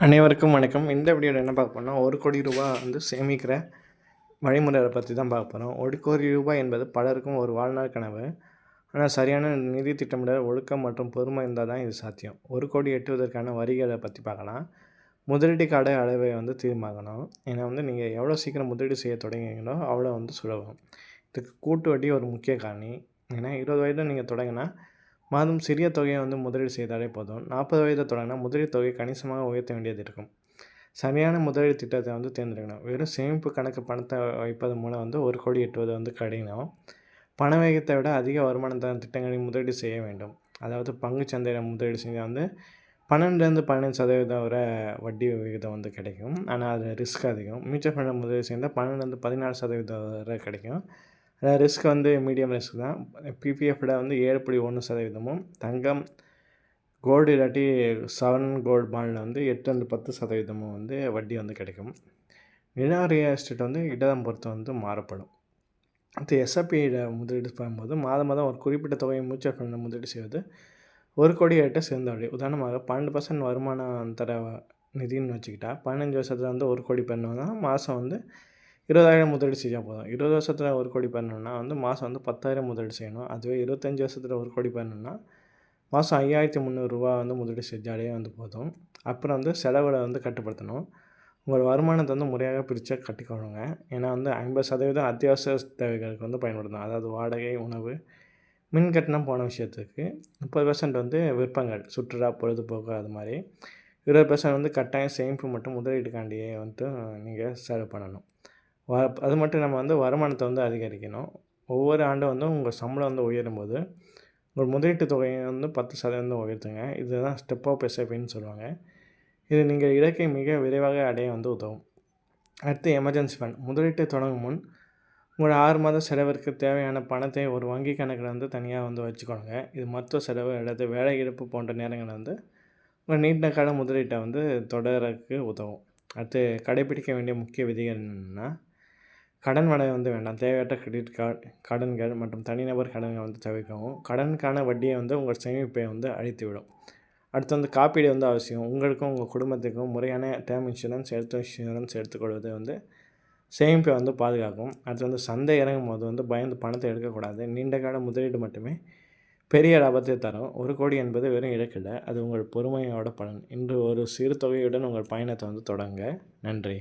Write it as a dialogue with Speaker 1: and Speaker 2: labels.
Speaker 1: அனைவருக்கும் வணக்கம். இந்த வீடியோவில் என்ன பார்க்க போறோம்னா, ₹1,00,00,000 வந்து சேமிக்கிற வழிமுறையை பற்றி தான் பார்க்க போகிறோம். ₹1,00,00,000 என்பது பலருக்கும் ஒரு வாழ்நாள் கனவு. ஆனால் சரியான நிதி திட்டமிடல், ஒழுக்கம் மற்றும் பொறுமை இருந்தால் தான் இது சாத்தியம். 1,00,00,000 எட்டுவதற்கான வழிகளை பற்றி பார்க்கலாம். முதலீட்டுக்கான அளவை வந்து தீர்மானிக்கணும். ஏன்னா நீங்கள் எவ்வளோ சீக்கிரம் முதலீடு செய்ய தொடங்குறீங்களோ அவ்வளோ சுலபம். இதுக்கு கூட்டு வட்டி ஒரு முக்கிய காரணி. ஏன்னா 20 வயதில் நீங்கள் தொடங்கினா மாதம் சிறிய தொகையை முதலீடு செய்தாலே போதும். 40 வயதை தொடங்கினா முதலீடு தொகையை கணிசமாக உயர்த்த வேண்டியது இருக்கும். சரியான முதலீடு திட்டத்தை தேர்ந்தெடுக்கணும். வெறும் சேமிப்பு கணக்கு பணத்தை வைப்பதன் மூலம் ₹1,00,00,000 எட்டுவது கடினம். பண வேகத்தை விட அதிக வருமானம் தரும் திட்டங்களில் முதலீடு செய்ய வேண்டும். அதாவது பங்குச்சந்தையில் முதலீடு செஞ்சால் 12லேருந்து 15% வரை வட்டி விகிதம் கிடைக்கும். ஆனால் அது ரிஸ்க் அதிகம். மியூச்சுவல் ஃபண்டில் முதலீடு செய்தால் 12லேருந்து 14% வரை கிடைக்கும். ரிஸ்க் மீடியம் ரிஸ்க் தான். பிபிஎஃப் விட 7.1%, தங்கம் கோல்டு இல்லாட்டி 7 கோல்டு பாண்டில் 8-10% வட்டி கிடைக்கும். நிலம் ரியல் எஸ்டேட் இடம் பொறுத்து மாறப்படும். அடுத்து எஸ்ஐபியில் முதலீடு பண்ணும்போது மாதம் ஒரு குறிப்பிட்ட தொகையை மியூச்சுவல் ஃபண்டில் முதலீடு செய்வது ₹1,00,00,000 எட்ட சிறந்த வழி. உதாரணமாக 12% வருமானம் தர நிதின்னு வச்சுக்கிட்டா 15 வருஷத்தில் ₹1,00,00,000 பண்ணோன்னா மாதம் 20,000 முதலீடு செஞ்சால் போதும். 20 வருஷத்தில் ₹1,00,00,000 பண்ணணுன்னா மாதம் 10,000 முதலீடு செய்யணும். அதுவே 25 வருஷத்தில் ₹1,00,00,000 பண்ணணுன்னா மாதம் ₹5,300 முதலீடு செஞ்சாலே போதும். அப்புறம் செலவுகளை கட்டுப்படுத்தணும். உங்கள் வருமானத்தை முறையாக பிரித்து கட்டிக்கொள்ளுங்க. ஏன்னா 50% அத்தியாவசிய தேவைகளுக்கு பயன்படுத்தணும். அதாவது வாடகை, உணவு, மின் கட்டணம் போன விஷயத்துக்கு. 30% விருப்பங்கள், சுற்றுலா, பொழுதுபோக்கு அது மாதிரி. 20% கட்டாயம் சேமிப்பு மற்றும் முதலீட்டுக்காண்டியே நீங்கள் செலவு பண்ணணும். அது மட்டும் இல்லாமல் வருமானத்தை அதிகரிக்கணும். ஒவ்வொரு ஆண்டும் உங்கள் சம்பளம் உயரும்போது உங்கள் முதலீட்டு தொகையை 10% உயர்த்துங்க. இதுதான் ஸ்டெப் ஆஃப் எஸ்ஐபின்னு சொல்லுவாங்க. இது நீங்கள் இலக்கை மிக விரைவாக அடைய உதவும். அடுத்து எமர்ஜென்சி ஃபண்ட். முதலீட்டை தொடங்கும் முன் உங்களோட 6 மாத செலவிற்கு தேவையான பணத்தை ஒரு வங்கி கணக்கில் தனியாக வச்சுக்கோங்க. இது மருத்துவ செலவு அல்லது வேலை இழப்பு போன்ற நேரங்களில் உங்கள் நீண்ட கால முதலீட்டை தொடரக்கு உதவும். அடுத்து கடைப்பிடிக்க வேண்டிய முக்கிய விதிகள் என்னென்னா, கடன் வடை வேண்டாம். தேவையற்ற கிரெடிட் கார்டு, கடன்கள் மற்றும் தனிநபர் கடன்கள் தவிர்க்கவும். கடனுக்கான வட்டியை உங்கள் சேமிப்பை அழித்துவிடும். அடுத்து காப்பீடு அவசியம். உங்களுக்கும் உங்கள் குடும்பத்துக்கும் முறையான டேர்ம் இன்சூரன்ஸ், ஹெல்த் இன்சூரன்ஸ் எடுத்துக்கொள்வது சேமிப்பை பாதுகாக்கும். அடுத்து சந்தை இறங்கும் போது பயந்து பணத்தை எடுக்கக்கூடாது. நீண்ட கால முதலீடு மட்டுமே பெரிய லாபத்தை தரும். ₹1,00,00,000 என்பது வெறும் இலக்கில்லை, அது உங்கள் பொறுமையோட பலன். இன்று ஒரு சிறு தொகையுடன் உங்கள் பயணத்தை தொடங்க. நன்றி.